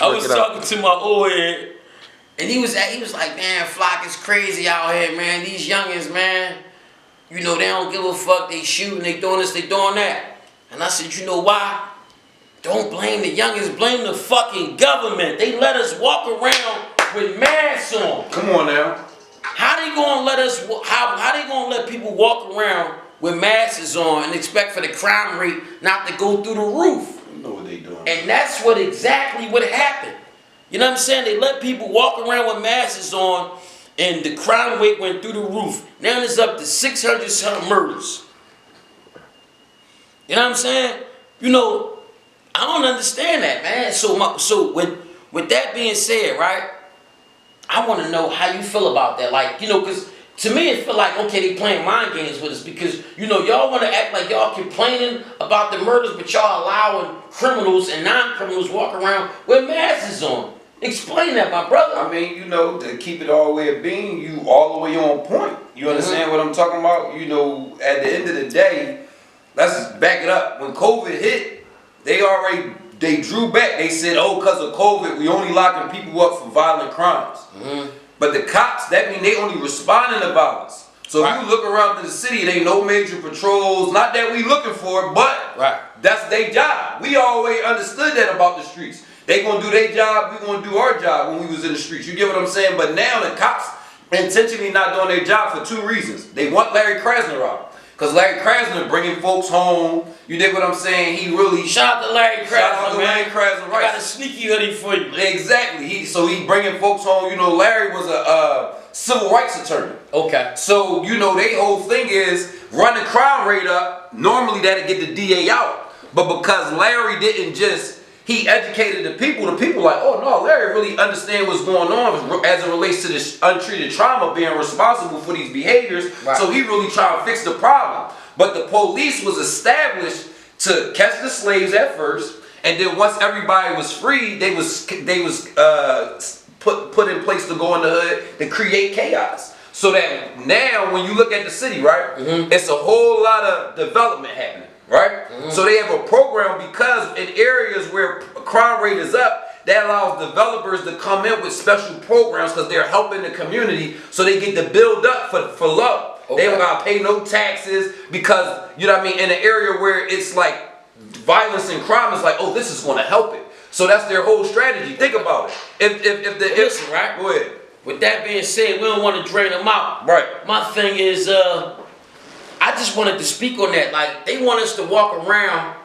I was talking to my old head, and he was like, man, Flock is crazy out here, man. These youngins, man, you know, they don't give a fuck. They shooting, they doing this, they doing that. And I said, you know why? Don't blame the youngins, blame the fucking government. They let us walk around with masks on. Come on now. How they gonna let us? How they gonna let people walk around with masks on and expect for the crime rate not to go through the roof? You know what they doing. And that's exactly what happened. You know what I'm saying? They let people walk around with masks on, and the crime rate went through the roof. Now it's up to 600 some murders. You know what I'm saying? You know, I don't understand that, man. So with that being said, right? I want to know how you feel about that. Like, you know, because to me it feel like, okay, they playing mind games with us because, you know, y'all want to act like y'all complaining about the murders, but y'all allowing criminals and non-criminals walk around with masks on. Explain that, my brother. I mean, you know, to keep it all the way of being, you all the way on point. You understand what I'm talking about? You know, at the end of the day, let's just back it up. When COVID hit, they drew back. They said, oh, because of COVID, we only locking people up for violent crimes. But the cops, that mean they only responding to violence. So if you look around in the city, it ain't no major patrols. Not that we looking for it, but that's their job. We always understood that about the streets. They gonna do their job, we gonna do our job when we was in the streets. You get what I'm saying? But now the cops intentionally not doing their job for two reasons. They want Larry Krasner out. Because Larry Krasner bringing folks home. You dig what I'm saying? He really... Shout out to Larry Krasner, Shout out to man. Larry Krasner, right. I got a sneaky hoodie for you. Exactly. So he bringing folks home. You know, Larry was a civil rights attorney. Okay. So, you know, their whole thing is run the crime rate up. Normally that'd get the DA out. But because Larry didn't just... He educated the people like, oh no, Larry really understand what's going on as it relates to this untreated trauma being responsible for these behaviors. So he really trying to fix the problem. But the police was established to catch the slaves at first, and then once everybody was free, they was put in place to go in the hood to create chaos. So that now when you look at the city, right, it's a whole lot of development happening. Right? So they have a program because in areas where crime rate is up, that allows developers to come in with special programs because they're helping the community so they get to build up for low. They don't gotta pay no taxes because, you know what I mean, in an area where it's like violence and crime is like, oh, this is gonna help it. So that's their whole strategy. Think about it. Listen, right? Go ahead. With that being said, we don't want to drain them out. Right. My thing is, I just wanted to speak on that. Like, they want us to walk around.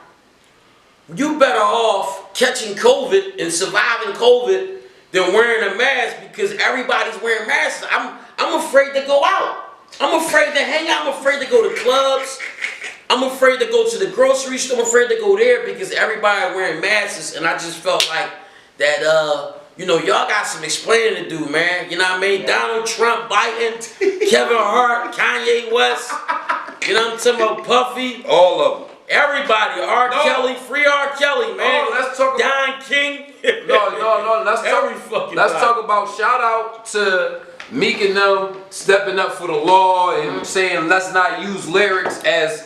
You better off catching COVID and surviving COVID than wearing a mask because everybody's wearing masks. I'm afraid to go out. I'm afraid to hang out. I'm afraid to go to clubs. I'm afraid to go to the grocery store. I'm afraid to go there because everybody wearing masks. And I just felt like that, you know, y'all got some explaining to do, man. You know what I mean? Donald Trump, Biden, Kevin Hart, Kanye West. You know what I'm talking about? Puffy. All of them. Everybody. Kelly. Free R. Kelly, man. No, let's talk about... Don King. No. Let's talk about shout out to Meek and them stepping up for the law and saying let's not use lyrics as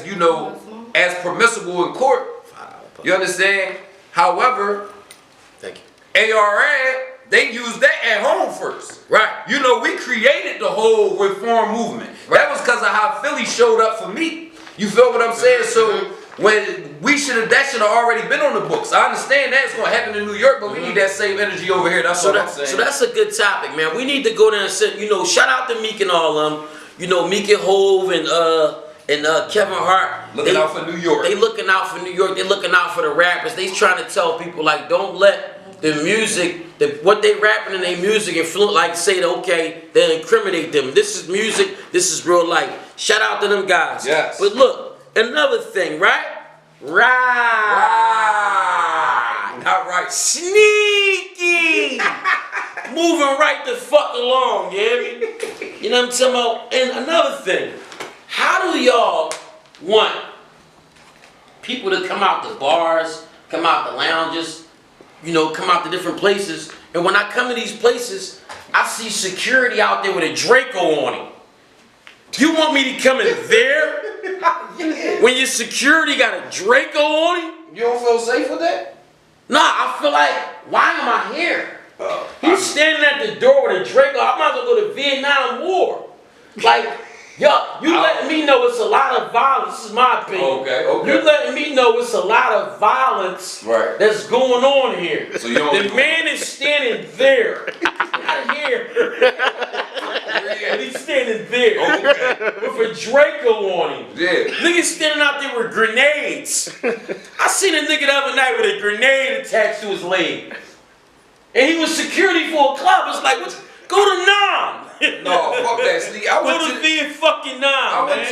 you know, as permissible in court. You understand? However, thank you. ARA, they used that at home first. Right. You know, we created the whole reform movement. That was because of how Philly showed up for me. You feel what I'm saying? So when that should have already been on the books. I understand that's going to happen in New York, but we need that same energy over here. That's what I'm saying. So that's a good topic, man. We need to go there and say, you know, shout out to Meek and all of them. You know, Meek and Hove and Kevin Hart. Looking out for New York. They looking out for New York. They looking out for the rappers. They trying to tell people, like, don't let the music, what they rapping in their music, like say that, okay, they incriminate them. This is music. This is real life. Shout out to them guys. Yes. But look, another thing, right? Right. Not right. Sneaky. Moving right the fuck along, you hear me? You know what I'm talking about? And another thing, how do y'all want people to come out the bars, come out the lounges, you know, come out to different places, and when I come to these places, I see security out there with a Draco on him. You want me to come in there when your security got a Draco on him? You don't feel safe with that? Nah, I feel like, why am I here? He's standing at the door with a Draco. I might as well go to Vietnam War. Like, yo, you letting me know it's a lot of violence. This is my opinion. Okay. You letting me know it's a lot of violence that's going on here. So the man is standing there. Not here. And he's standing there with a Draco on him. Yeah. Niggas standing out there with grenades. I seen a nigga the other night with a grenade attached to his leg. And he was security for a club. It's like, go to Nam. No, fuck that, Sneaky. I went to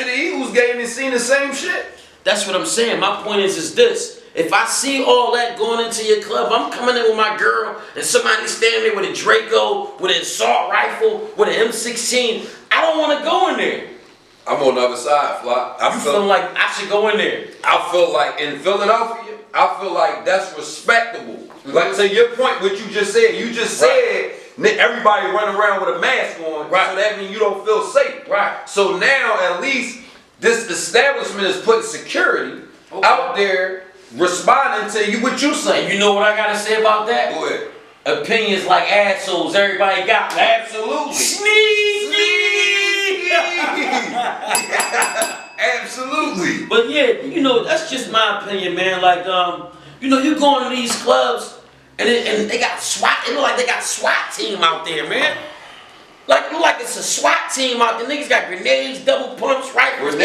the Eagles game and seen the same shit. That's what I'm saying. My point is this. If I see all that going into your club, I'm coming in with my girl and somebody standing there with a Draco, with an assault rifle, with an M16. I don't want to go in there. I'm on the other side, Fly. I feel like I should go in there. I feel like in Philadelphia, I feel like that's respectable. Like to your point, what you just said, said everybody running around with a mask on, so that means you don't feel safe. Right. So now at least this establishment is putting security out there responding to you what you saying. You know what I gotta say about that? Go ahead. Opinions like assholes, everybody got me. Absolutely. Sneaky! Absolutely. But yeah, you know, that's just my opinion, man. Like, you know, you go into these clubs and they got SWAT. It look like they got SWAT team out there, man. Like, it look like it's a SWAT team out there. Niggas got grenades, double pumps, rifles,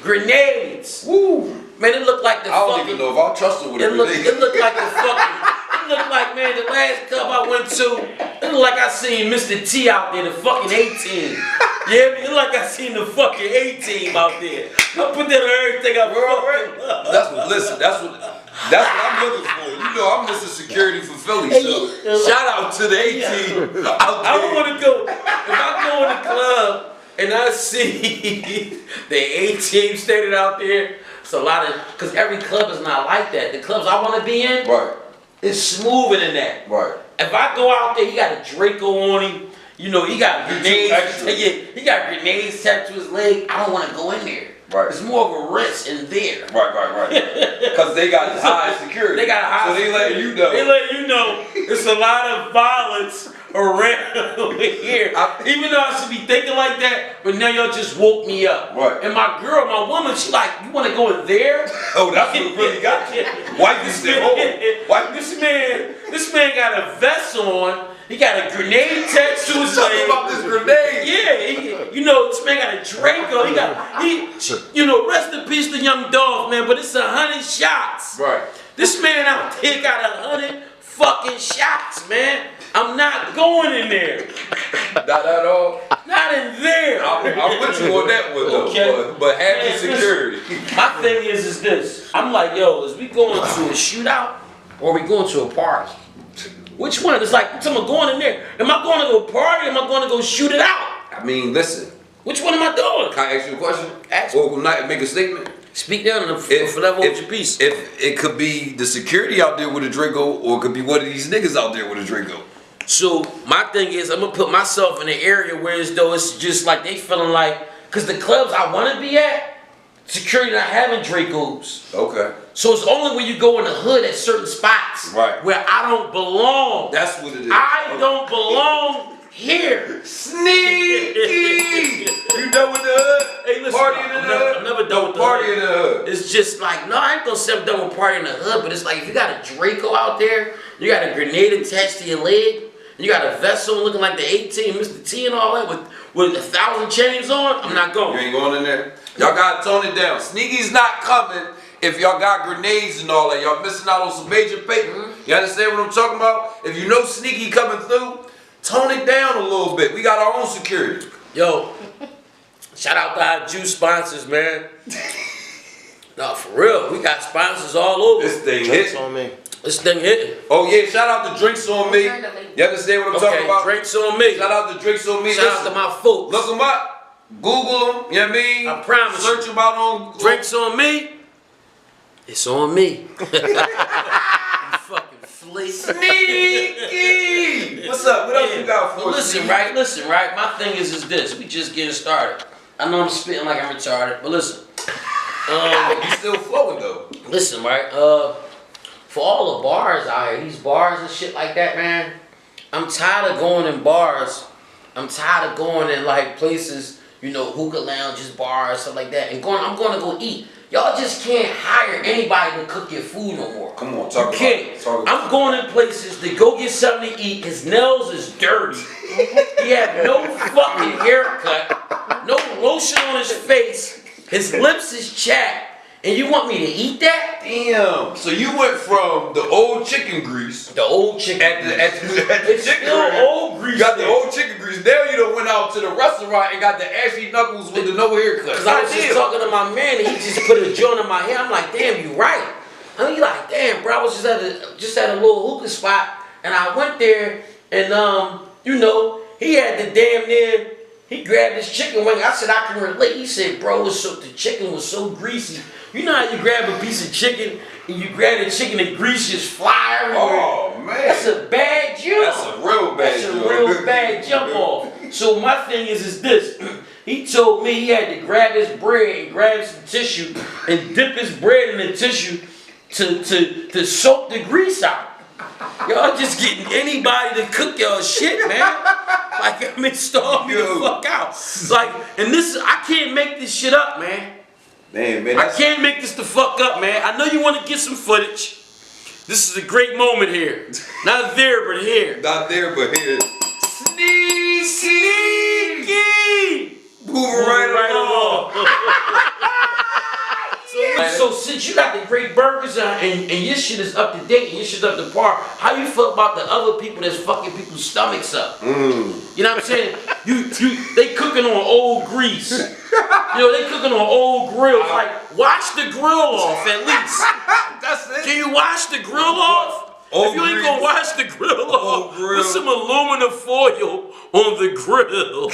grenades. Woo. Man, it looked like the I don't even know if I'll trust it with a grenade. It looked like the fucking. It looked like, man, the last club I went to, it looked like I seen Mr. T out there, the fucking A-team. Yeah, it looked like I seen the fucking A-team out there. I put that on everything I Listen, that's what I'm looking for. You know, I'm Mr. Security for Philly, so shout out to the A-team out there. I don't want to go, if I go in the club and I see the A-team standing out there, it's a lot of, because every club is not like that. The clubs I want to be in, it's smoother than that. Right. If I go out there, he got a Draco on him. You know, he got grenades. He got grenades tapped to his leg. I don't want to go in there. Right. It's more of a risk in there. Right. Because they got high security. They got high security. So they let you know. They let you know it's a lot of violence around here. Even though I should be thinking like that, but now y'all just woke me up. Right. And my girl, my woman, she like, you want to go in there? Oh, that's what really got you. Wipe this thing. This man got a vest on. He got a grenade attached to his leg. Talking about this grenade. Yeah, you know, this man got a Draco. You know, rest in peace to Young Dolph, man, but it's 100 shots. Right. This man out there got 100 fucking shots, man. I'm not going in there. Not at all. Not in there. I'm with you on that one though. Okay. But having security. My thing is this. I'm like, yo, is we going to a shootout or are we going to a party? Which one? It's like, I'm going in there. Am I going to go party or am I going to go shoot it out? I mean, listen. Which one am I doing? Can I ask you a question? Ask me. Or make a statement? Speak down and forever hold your peace. If it could be the security out there with a Draco or it could be one of these niggas out there with a Draco. So my thing is, I'm gonna put myself in an area where as though it's just like they feeling like, cause the clubs I want to be at, security not having Dracos. Okay. So it's only when you go in the hood at certain spots, where I don't belong. That's what it is. I don't belong here. Sneaky. You done with the hood? Hey, listen, party in the hood? I'm never done with the party in the hood. It's just like, no, I ain't gonna say I'm done with party in the hood, but it's like if you got a Draco out there, you got a grenade attached to your leg. You got a vest on looking like the 18, Mr. T and all that with 1,000 chains on, I'm not going. You ain't going in there? Y'all gotta tone it down. Sneaky's not coming if y'all got grenades and all that. Y'all missing out on some major paper. You understand what I'm talking about? If you know Sneaky coming through, tone it down a little bit. We got our own security. Yo, shout out to our juice sponsors, man. No, for real. We got sponsors all over. This thing hit on me. This thing hitting. Oh yeah, shout out to Drinks on Me. You understand what I'm talking about? Drinks on Me. Shout out to Drinks on Me. Shout out to my folks. Look them up. Google them. You know what I mean? I promise. Search them out on Drinks on Me. It's on me. You fucking flea. Sneaky. What's up? What else you got for us? Listen, right. My thing is this. We just getting started. I know I'm spitting like I'm retarded, but listen. You still flowing though. Listen, right. for all the bars out here, these bars and shit like that, man. I'm tired of going in bars. I'm tired of going in like places, you know, hookah lounges, bars, stuff like that. And I'm going to go eat. Y'all just can't hire anybody to cook your food no more. Come on, talk you can't. I'm going in places to go get something to eat. His nails is dirty. He had no fucking haircut, no lotion on his face. His lips is chapped. And you want me to eat that? Damn. So you went from the old chicken grease. The old chicken at the it's chicken still grease. old grease. Got the old chicken grease. Now you done went out to the restaurant and got the ashy knuckles with the no haircut. Cause I was just talking to my man and he just put a joint in my hair. I'm like, damn, you right. I mean, like, damn, bro. I was just at a little hookah spot and I went there and you know, he had the damn near. He grabbed his chicken wing. I said I can relate. He said, bro, the chicken was so greasy. You know how you grab a piece of chicken and you grab the chicken and grease just fly everywhere? Oh, man. That's a bad jump. That's a real bad jump. That's a real bad jump off. So my thing is this. He told me he had to grab his bread and grab some tissue and dip his bread in the tissue to soak the grease out. Y'all just getting anybody to cook y'all shit, man. Like, I mean, starve me the fuck out. Like, and this, I can't make this shit up, man. Man, I can't make this the fuck up, man. I know you want to get some footage. This is a great moment here. Not there, but here. Not there, but here. Sneaky! Moving right along. So since you got the great burgers and your shit is up to date and your shit's up to par, how you feel about the other people that's fucking people's stomachs up? You know what I'm saying? They cooking on old grease. You know, they cooking on old grills. Like, wash the grill off at least. That's it. Can you wash the grill off? If you ain't gonna wash the grill off, put some aluminum foil on the grill.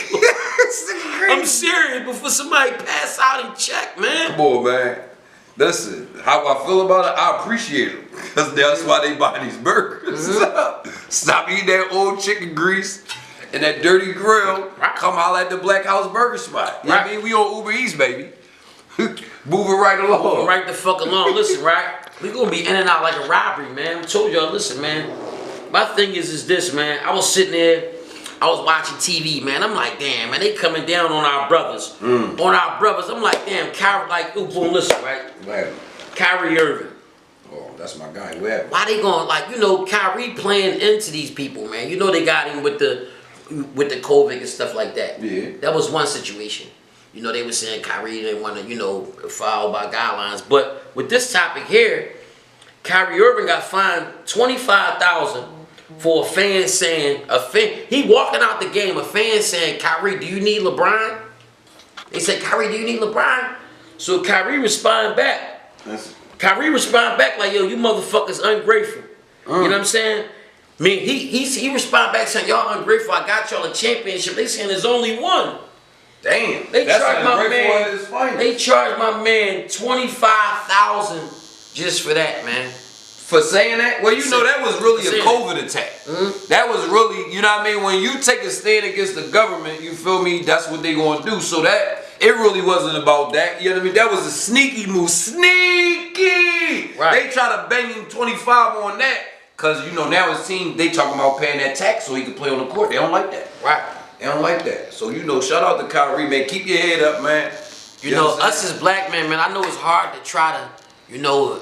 I'm serious, before somebody pass out and check, man. Come on, man. Listen, how I feel about it, I appreciate it. Because that's why they buy these burgers. Stop eating that old chicken grease and that dirty grill. Come out at the Black House Burger Spot. You know what I mean? We on Uber Eats, baby. Moving right along. Moving right the fuck along. Listen, right? We gonna be in and out like a robbery, man. I told y'all, listen, man. My thing is this, man. I was sitting there, I was watching TV, man. I'm like, damn, man, they coming down on our brothers. On our brothers. I'm like, damn, Kyrie, like, ooh, boom, listen, right? Right. Kyrie Irving. Oh, that's my guy. Where? Why they going, like, you know, Kyrie playing into these people, man. You know they got him with the COVID and stuff like that. Yeah. That was one situation. You know, they were saying Kyrie didn't want to, you know, follow by guidelines. But with this topic here, Kyrie Irving got fined $25,000 for a fan saying, he walking out the game, a fan saying, Kyrie, do you need LeBron? They said, Kyrie, do you need LeBron? So Kyrie responded back. Kyrie responded back like, yo, you motherfuckers ungrateful. You know what I'm saying? I mean, he responded back saying, y'all ungrateful, I got y'all a championship. They saying there's only one. Damn, They charged my man. They charged my man $25,000 just for that, man. For saying that? Well, you know that was really a COVID attack. That was really, you know what I mean? When you take a stand against the government, you feel me? That's what they gonna do. So that it really wasn't about that. You know what I mean? That was a sneaky move. Sneaky. Right. They try to bang him 25 on that, cause you know now his team they talking about paying that tax so he can play on the court. They don't like that. Right. They don't like that. So, you know, shout out to Kyrie, man. Keep your head up, man. You know, us as black men, man, I know it's hard to try to, you know,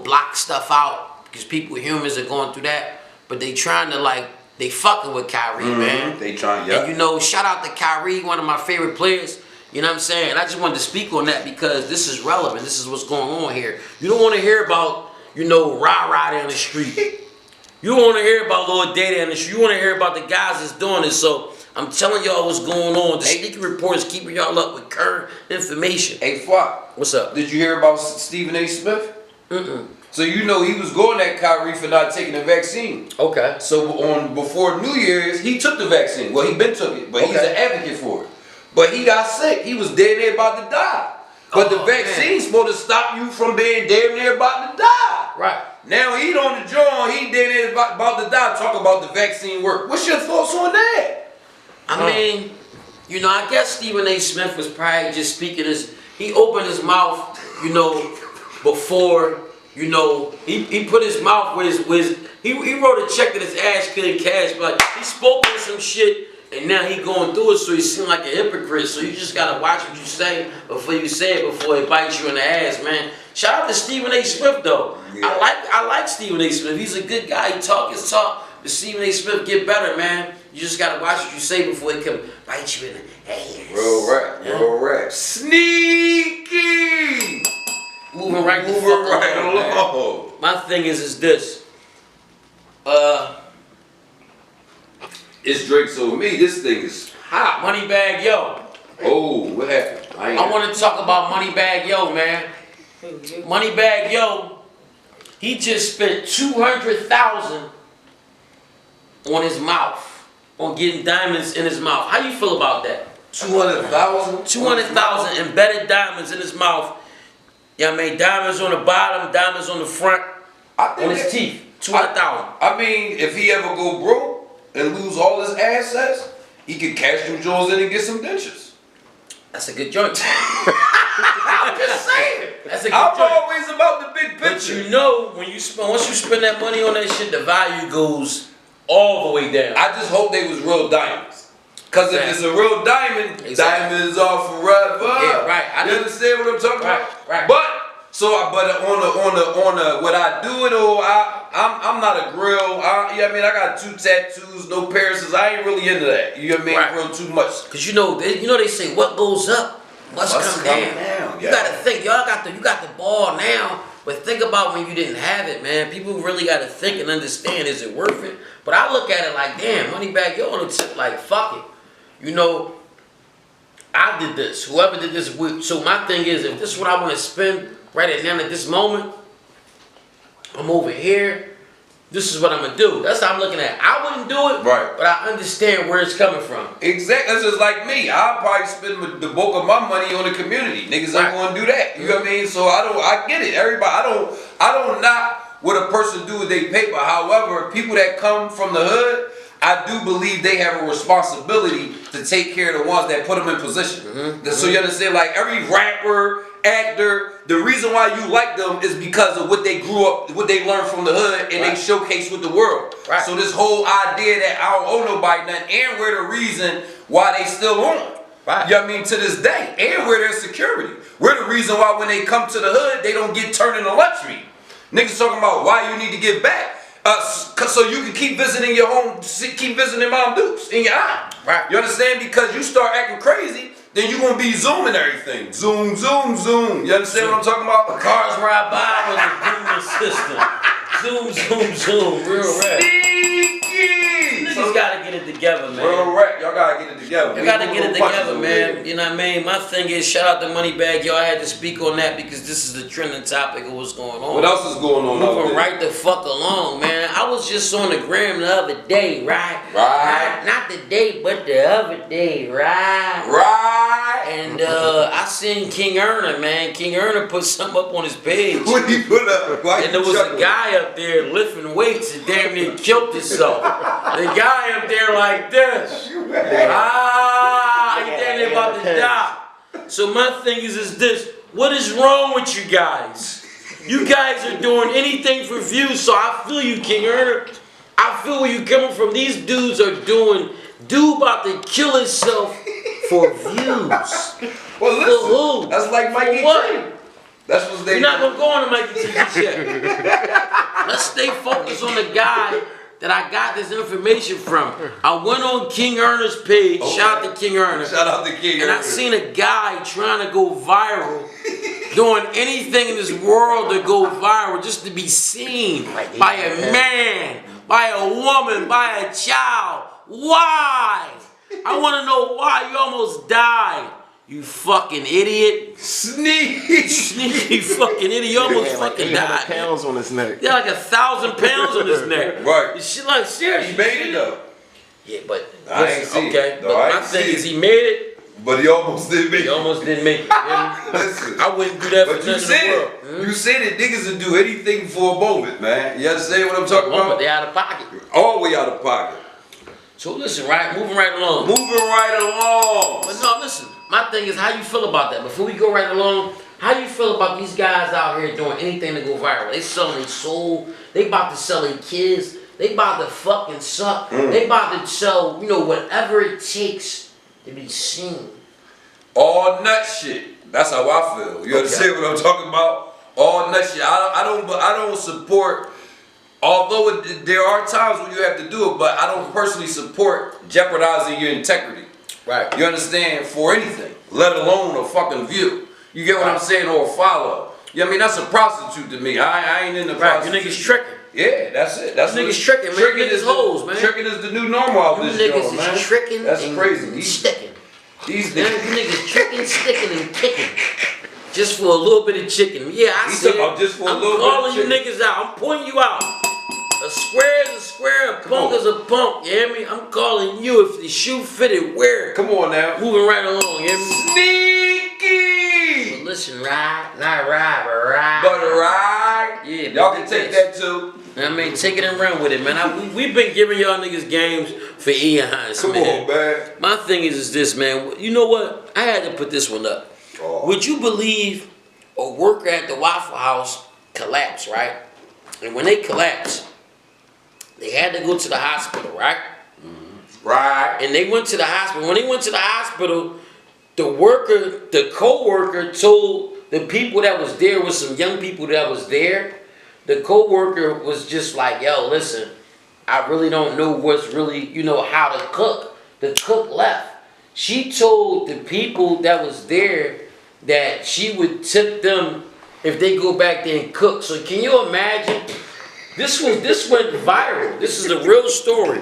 block stuff out because people, humans are going through that. But they trying to, like, they fucking with Kyrie, man. They trying, yeah. And, you know, shout out to Kyrie, one of my favorite players. You know what I'm saying? And I just wanted to speak on that because this is relevant. This is what's going on here. You don't want to hear about, you know, rah-rah down the street. You don't want to hear about Lord Day down the street. You want to hear about the guys that's doing it. So, I'm telling y'all what's going on. The sneaky report is keeping y'all up with current information. Hey, Flock. What's up? Did you hear about Stephen A. Smith? So you know he was going at Kyrie for not taking the vaccine. Okay. So before New Year's, he took the vaccine. Well, he been took it, but he's an advocate for it. But he got sick. He was damn near about to die. But the vaccine's supposed to stop you from being damn near about to die. Right. Now he on the joint, he damn near about to die. Talk about the vaccine work. What's your thoughts on that? I mean, you know, I guess Stephen A. Smith was probably just speaking he opened his mouth, you know, before You know, he put his mouth where he wrote a check that his ass couldn't cash, but he spoke on some shit, and now he going through it, so he seemed like a hypocrite. So you just gotta watch what you say before you say it, before it bites you in the ass, man. Shout out to Stephen A. Smith though. Yeah. I like Stephen A. Smith. He's a good guy. He talk his talk. But Stephen A. Smith get better, man. You just gotta watch what you say before it can bite you in the ass. Real rap, real rap. Sneaky. Moving right along. My thing is this. It's Drake, so me, this thing is hot. Moneybag Yo. Oh, what happened? I want to talk about Moneybag Yo, man. Moneybag Yo, he just spent $200,000 on his mouth, on getting diamonds in his mouth. How you feel about that? 200,000? 200,000 embedded diamonds in his mouth. Yeah, I mean, diamonds on the bottom, diamonds on the front, on his teeth. 200,000. I mean, if he ever go broke and lose all his assets, he can cash them jewels in and get some dentures. That's a good joint. I'm just saying. That's a good I'm joint. always about the big picture. But you know, when you spend, once you spend that money on that shit, the value goes all the way down. I just hope they was real diamonds. Cause if it's a real diamond, diamonds are forever. Yeah, right. You understand what I'm talking about? Right. But on the what I do it or I'm not a grill. I got 2 tattoos, no piercings. I ain't really into that. You know what I mean? Real too much. Cause you know they say what goes up must come down. You gotta think. You got the ball now. But think about when you didn't have it, man. People really gotta think and understand, is it worth it? But I look at it like, damn, Moneybag Yo on the tip, like, fuck it. You know, I did this. Whoever did this, so my thing is, if this is what I want to spend right now at this moment, I'm over here. This is what I'm gonna do. That's how I'm looking at it. I wouldn't do it, right? But I understand where it's coming from. Exactly. That's just like me. I'll probably spend the bulk of my money on the community. Niggas ain't gonna do that. You know what I mean? So I get it. Everybody. I don't knock what a person do with their paper. However, people that come from the hood, I do believe they have a responsibility to take care of the ones that put them in position. So you understand, like every rapper, actor, the reason why you like them is because of what they grew up, what they learned from the hood, and they showcase with the world. So this whole idea that I don't owe nobody nothing, and we're the reason why they still on. You know what I mean? To this day, and we're their security. We're the reason why when they come to the hood, they don't get turned into lunch meat. Niggas talking about why you need to give back. So you can keep visiting your home, keep visiting Mom Dukes in your eye. You understand? Because you start acting crazy, then you're going to be zooming everything. Zoom, zoom, zoom. You understand what I'm talking about? The cars ride by with a zooming system. Zoom, zoom, zoom. Real rap. Niggas gotta get it together, man. Real rap. Y'all gotta get it together. You gotta get it together, man. You know what I mean? My thing is, shout out to Moneybag Yo. I had to speak on that because this is the trending topic of what's going on. What else is going on? Moving right the fuck along, man. I was just on the gram the other day, right? Not the day, but the other day, right? And I seen King Erna, man. King Erna put something up on his page. What did he put up? And there was a guy up there lifting weights and damn near killed himself. The guy up there like this. He damn near about to die. So my thing is this. What is wrong with you guys? You guys are doing anything for views, so I feel you, King Erna. I feel where you coming from. These dudes are dude about to kill himself for views. Well, listen, for who? That's like Mikey T. That's what they. You're not gonna go on to Mikey T yet. Let's stay focused on the guy that I got this information from. I went on King Erna's page. Okay. Shout out to King Erna. Shout out to King Erna. And I seen a guy trying to go viral, doing anything in this world to go viral, just to be seen by a man, by a woman, by a child. Why? I want to know why you almost died. You fucking idiot. Sneaky fucking idiot. You almost fucking died. Pounds on his neck. Yeah, like 1,000 pounds on his neck. Right. Shit, like, seriously. He made it though. Yeah, but I ain't see okay. it. But my thing is, he made it. But he almost didn't make it. He almost didn't make it. Listen, I wouldn't do that for nothing in the world. You said that niggas would do anything for a moment, man. You understand what I'm talking about? They out of pocket. All the way out of pocket. So listen, moving right along. Moving right along. But no, listen. My thing is, how you feel about that? Before we go right along, How you feel about these guys out here doing anything to go viral? They selling their soul. They about to sell their kids. They about to fucking suck. They about to sell, whatever it takes to be seen. All nut shit. That's how I feel. You understand what I'm talking about? All nut shit. I don't support. Although there are times when you have to do it, but I don't personally support jeopardizing your integrity. Right. You understand? For anything, let alone a fucking view. You get what I'm saying? Or a follow. Yeah, I mean that's a prostitute to me. I ain't in the prostitute. You niggas tricking. Yeah, that's it. That's niggas tricking, man. Tricking is hoes, man. Tricking is the new normal out this niggas joint, man. is tricking. That's and crazy. Sticking. These you niggas tricking, sticking, and kicking. Just for a little bit of chicken. Yeah, I said just for a I'm little calling bit of you niggas out. I'm pointing you out. A square is a square, a punk is a punk, you hear me? I'm calling you. If the shoe fitted, wear it. Come on now. Moving right along, you hear me? Sneaky! But listen, ride, not ride, but ride. But ride? Yeah, y'all can take that too. I mean, take it and run with it, man. We've been giving y'all niggas games for eons, Come on, man. My thing is this, man. You know what? I had to put this one up. Oh. Would you believe a worker at the Waffle House collapsed, right? And when they collapsed, they had to go to the hospital, right? Right. And they went to the hospital. When they went to the hospital, the co-worker told the people that was there, was some young people that was there, the co-worker was just like, yo, listen, I really don't know what's really, how to cook. The cook left. She told the people that was there that she would tip them if they go back there and cook. So can you imagine? This went viral. This is a real story.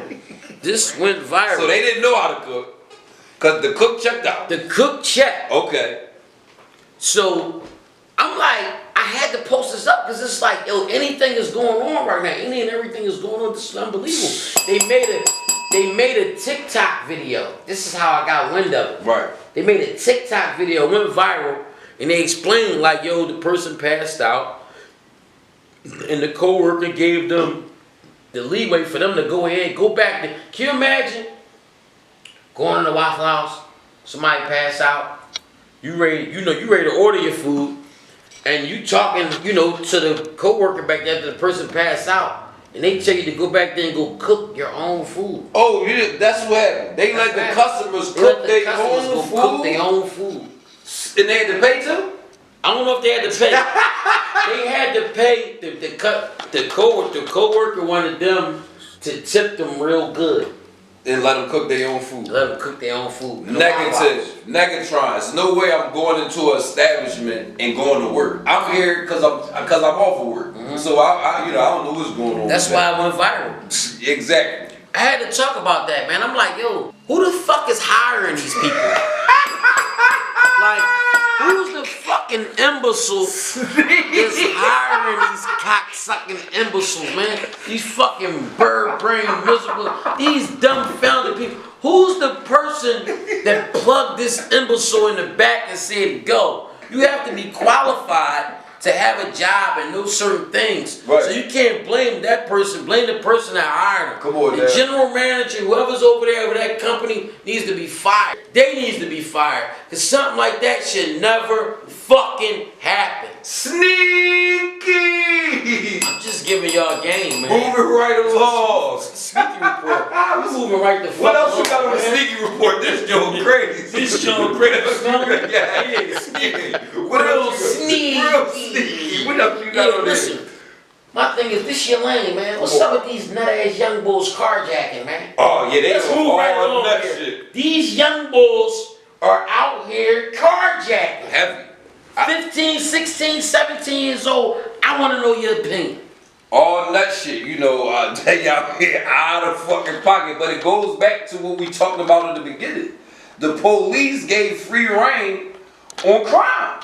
This went viral. So they didn't know how to cook, because the cook checked out. The cook checked. Okay. So I'm like, I had to post this up because it's like, yo, anything is going on right now. Any and everything is going on. This is unbelievable. They made a TikTok video. This is how I got wind of it. Right. They made a TikTok video, went viral, and they explained like, yo, the person passed out. And the co-worker gave them the leeway for them to go ahead, go back. Can you imagine going to the Waffle House, somebody pass out, you ready to order your food, and you talking, to the co-worker back there, the person passed out, and they tell you to go back there and go cook your own food. Oh, that's what happened. They let the customers cook their own food. Cook their own food. And they had to pay too? I don't know if they had to pay. They had to pay. The co-worker wanted them to tip them real good. And let them cook their own food. Let them cook their own food. Negative. Negatrons. No way I'm going into an establishment and going to work. I'm here because I'm off of work. Mm-hmm. So I don't know what's going on. That's why I went viral. Exactly. I had to talk about that, man. I'm like, yo, who the fuck is hiring these people? Like, who's the fucking imbecile that's hiring these cock-sucking imbeciles, man? These fucking bird-brain, miserable, these dumbfounded people. Who's the person that plugged this imbecile in the back and said, go? You have to be qualified to have a job and know certain things. Right. So you can't blame that person. Blame the person that hired him. Come on, the general manager, whoever's over there with that company, needs to be fired. They needs to be fired. Because something like that should never fucking happen. Sneaky! I'm just giving y'all a game, man. Moving right along. Sneaky report. We moving right the fuck What else you got along, on the man? sneaky report? This Joe crazy. This Joe crazy. Yeah, sneaky. What else? Sneaky. Real sneaky. What else you got on this? Listen, my thing is, this your lane, man. What's up with these nut-ass young bulls carjacking, man? Oh, yeah, they Let's all move right along that here. shit. These young bulls are out here carjacking. Heavy. 15, 16, 17 years old. I want to know your opinion. All nut shit, they out here out of fucking pocket. But it goes back to what we talked about in the beginning. The police gave free reign on crime.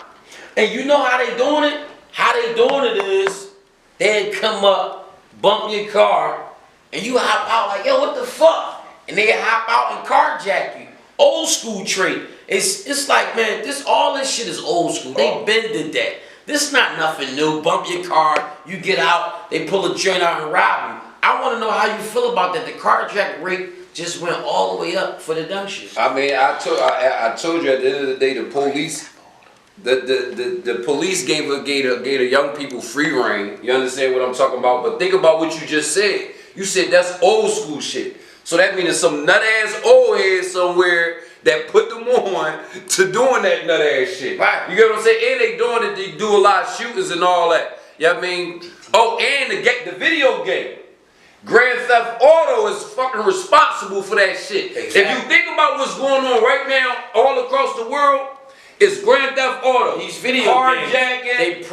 And you know how they doing it? How they doing it is, they'd come up, bump your car, and you hop out like, yo, what the fuck? And they hop out and carjack you. Old school trait. It's like, man, all this shit is old school. They been did that. This is not nothing new. Bump your car, you get out, they pull a joint out and rob you. I want to know how you feel about that. The carjack rate just went all the way up for the dumb shit. I mean, I told you at the end of the day, the police the police gave a young people free reign. You understand what I'm talking about? But think about what you just said. You said that's old school shit. So that means there's some nut ass old head somewhere that put them on to doing that nut ass shit. Right. You get what I'm saying? And they doing it. They do a lot of shootings and all that. You know what I mean? Oh, and the video game. Grand Theft Auto is fucking responsible for that shit. Exactly. If you think about what's going on right now all across the world, it's Grand Theft Auto. These video games, carjacking. they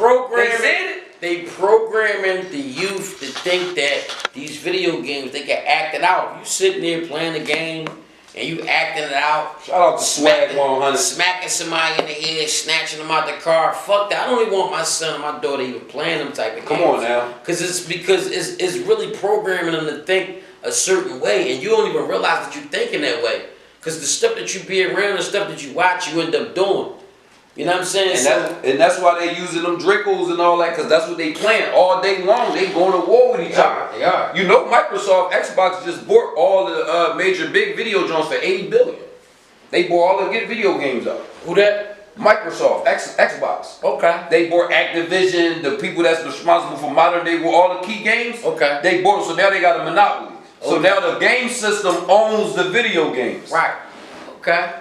programming the youth to think that these video games, they can act it out. If you sitting there playing a game and you acting it out, Shout out to Swag 100. smacking somebody in the head, snatching them out the car. Fuck that. I don't even want my son or my daughter even playing them type of games. Come on now. Because it's really programming them to think a certain way, and you don't even realize that you're thinking that way. Because the stuff that you be around, the stuff that you watch, you end up doing. You know what I'm saying? And that's why they using them Dracos and all that, because that's what they playing all day long. They going to war with each other. They are. You know, Microsoft, Xbox just bought all the major big video joints for $80 billion. They bought all the video games up. Who that? Microsoft, Xbox. Okay. They bought Activision, the people that's responsible for modern day with all the key games. Okay. They bought, so now they got a monopoly. So Okay. now the game system owns the video games. Right. Okay.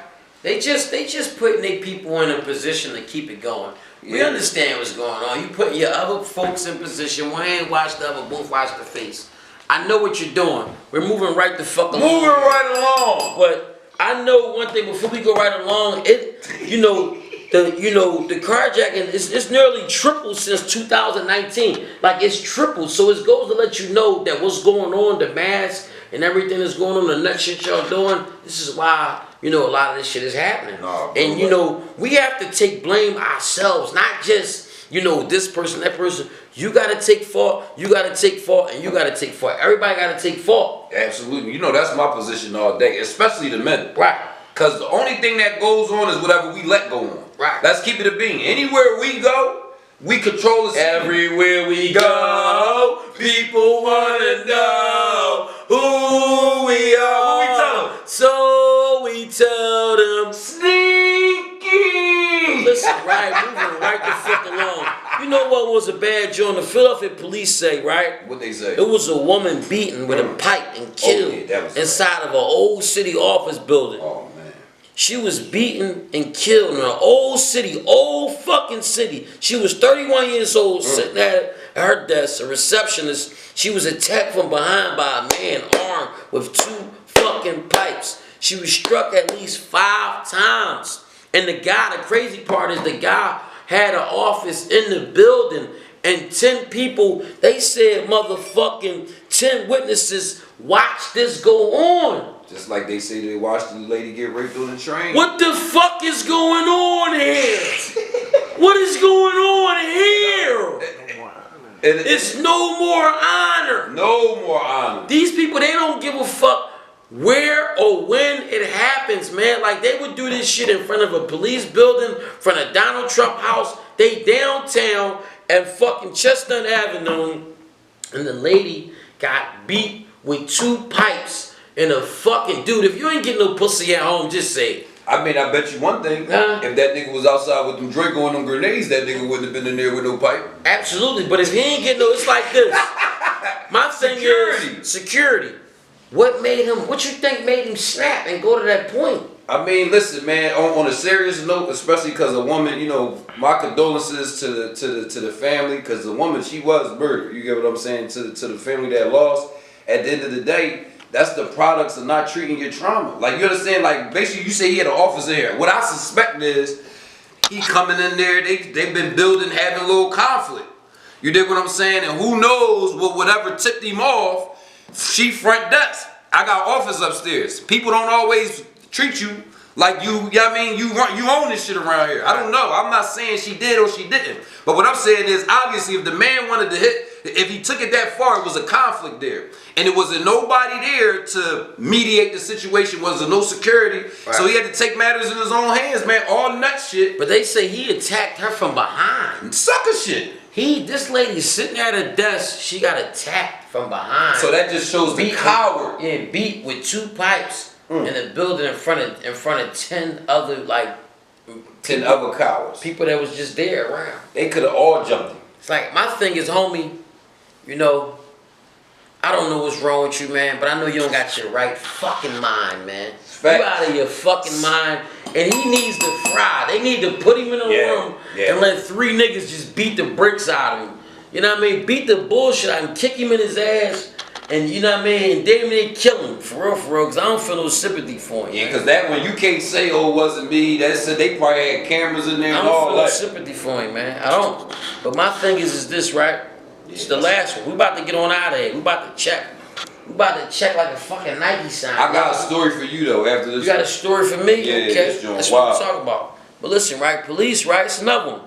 They just putting their people in a position to keep it going. We Yeah. understand what's going on. You putting your other folks in position. One ain't watch the other, both watch the face. I know what you're doing. We're moving right the fuck along. Moving right along. But I know one thing before we go right along. The carjacking it's nearly tripled since 2019. Like it's tripled. So it goes to let you know that what's going on, the mask and everything that's going on, the nut shit y'all doing. This is why a lot of this shit is happening. Nah, and we have to take blame ourselves, not just this person, that person. You gotta take fault. You gotta take fault, and you gotta take fault. Everybody gotta take fault. Absolutely. That's my position all day, especially the men. Right. Because the only thing that goes on is whatever we let go on. Right. Let's keep it a being. Anywhere we go, we control the Everywhere we go, people wanna know who we are. What we tell 'em? So we tell them, sneaky. listen, moving right the fuck along. You know what was a bad joint? The Philadelphia police say, right? What they say? It was a woman beaten with a pipe and killed that was inside of an old city office building. Oh man. She was beaten and killed in an old fucking city. She was 31 years old, sitting at her desk, a receptionist. She was attacked from behind by a man armed with 2 fucking pipes. She was struck at least 5 times. And the crazy part is the guy had an office in the building, and 10 people, they said motherfucking 10 witnesses watched this go on. Just like they say they watched the lady get raped on the train. What the fuck is going on here? What is going on here? It's no more honor. No more honor. These people, they don't give a fuck where or when it happens, man. Like, they would do this shit in front of a police building, in front of Donald Trump house. They downtown at fucking Chestnut Avenue, and the lady got beat with 2 pipes and a fucking dude. If you ain't getting no pussy at home, just say it. I mean, I bet you one thing. Huh? If that nigga was outside with them Draco and them grenades, that nigga wouldn't have been in there with no pipe. Absolutely, but if he ain't getting no, it's like this. My thing is security. What you think made him snap and go to that point? I mean, listen, man. On a serious note, especially because a woman, my condolences to the family, because the woman, she was murdered. You get what I'm saying? To the family that lost. At the end of the day, that's the products of not treating your trauma. Like, you understand? Like, basically, you say he had an officer here. What I suspect is he coming in there. They've been building, having a little conflict. You dig what I'm saying? And who knows whatever tipped him off. She front desk. I got office upstairs. People don't always treat you like you own this shit around here. I don't know. I'm not saying she did or she didn't. But what I'm saying is, obviously, if the man wanted to hit, if he took it that far, it was a conflict there. And it wasn't nobody there to mediate the situation. Wasn't no security. Right. So he had to take matters in his own hands, man. All nut shit. But they say he attacked her from behind. Sucker shit. This lady sitting at her desk, she got attacked from behind. So that just shows the coward. Yeah, beat with 2 pipes in a building in front of 10 other 10 other cowards. People that was just there around. They could have all jumped him. It's like, my thing is, homie, you know, I don't know what's wrong with you, man, but I know you don't got your right fucking mind, man. Facts. You out of your fucking mind, and he needs to fry. They need to put him in a room and let 3 niggas just beat the bricks out of him. You know what I mean? Beat the bullshit out of him, kick him in his ass, and you know what I mean? And damn near kill him, for real, because I don't feel no sympathy for him. Yeah, because that one, you can't say, oh, it wasn't me. That said, they probably had cameras in there and all that. I don't feel no sympathy for him, man. I don't. But my thing is this, right? It's the last one. We about to get on out of here. We about to check. We about to check like a fucking Nike sign. I got a story for you, though, after this. You got a story for me? Yeah, okay. That's what I'm talking about. But listen, right? Police, right? It's another one.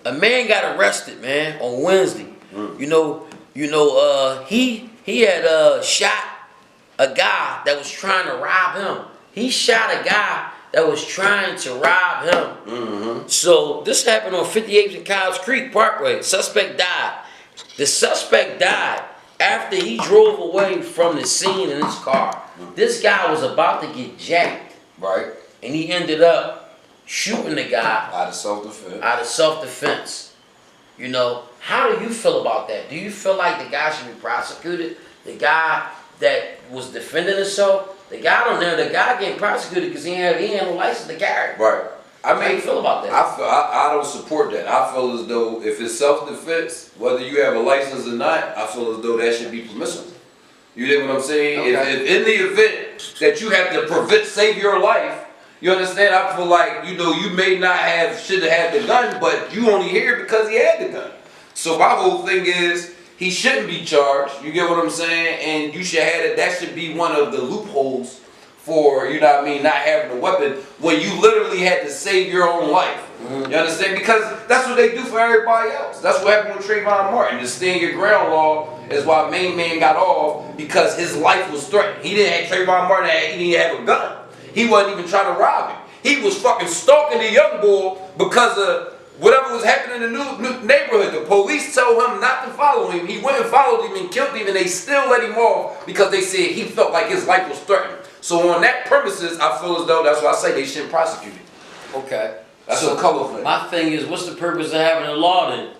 A man got arrested, man, on Wednesday. He had shot a guy that was trying to rob him. He shot a guy that was trying to rob him. So this happened on 58th and Cobbs Creek Parkway. Suspect died. The suspect died after he drove away from the scene in his car. This guy was about to get jacked. Right. And he ended up shooting the guy. Out of self-defense. Out of self-defense. You know, how do you feel about that? Do you feel like the guy should be prosecuted? The guy that was defending himself? The guy getting prosecuted because he ain't no license to carry. Right. How do you feel about that? I don't support that. I feel as though if it's self-defense, whether you have a license or not, I feel as though that should be permissible. You get what I'm saying? Okay. If in the event that you have to save your life, you understand? I feel like, you know, you may not should have had the gun, but you only here because he had the gun. So my whole thing is, he shouldn't be charged. You get what I'm saying? And you should have it. That should be one of the loopholes for, you know what I mean, not having a weapon when you literally had to save your own life. You understand? Because that's what they do for everybody else. That's what happened with Trayvon Martin. The stand your ground law is why Main Man got off, because his life was threatened. He didn't have Trayvon Martin, he didn't have a gun. He wasn't even trying to rob him. He was fucking stalking the young boy because of whatever was happening in the new neighborhood. The police told him not to follow him. He went and followed him and killed him, and they still let him off because they said he felt like his life was threatened. So on that premises, I feel as though that's why I say they shouldn't prosecute him. Okay. That's a color thing. My thing is, what's the purpose of having a law then?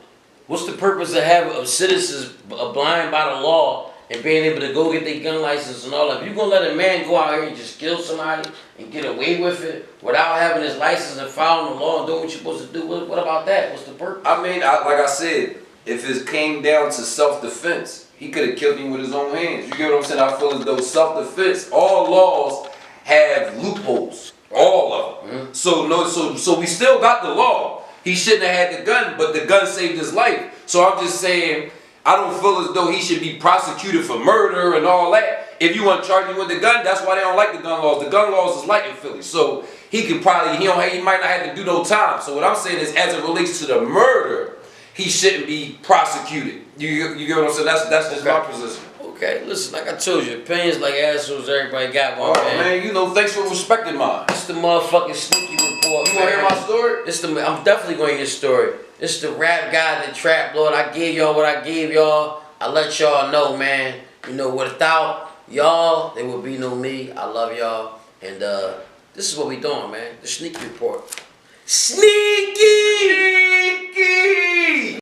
What's the purpose of citizens blind by the law and being able to go get their gun license and all that? If you're going to let a man go out here and just kill somebody and get away with it without having his license and following the law and doing what you're supposed to do, what about that? What's the purpose? I mean, like I said, if it came down to self-defense, he could have killed him with his own hands. You get what I'm saying? I feel as though self-defense, all laws have loopholes. All of them. So we still got the law. He shouldn't have had the gun, but the gun saved his life. So I'm just saying, I don't feel as though he should be prosecuted for murder and all that. If you want to charge him with the gun, that's why they don't like the gun laws. The gun laws is light in Philly. So he could probably, he might not have to do no time. So what I'm saying is, as it relates to the murder, he shouldn't be prosecuted. You get what I'm saying? That's just my position. Okay, listen, like I told you, opinions like assholes, everybody got one, man. You know, thanks for respecting mine. It's the motherfucking sneaky report. You want to hear my story? I'm definitely going to hear your story. It's the rap guy, the trap lord. I gave y'all what I gave y'all. I let y'all know, man. You know, without y'all, there would be no me. I love y'all. And this is what we doing, man. The sneaky report. Sneaky!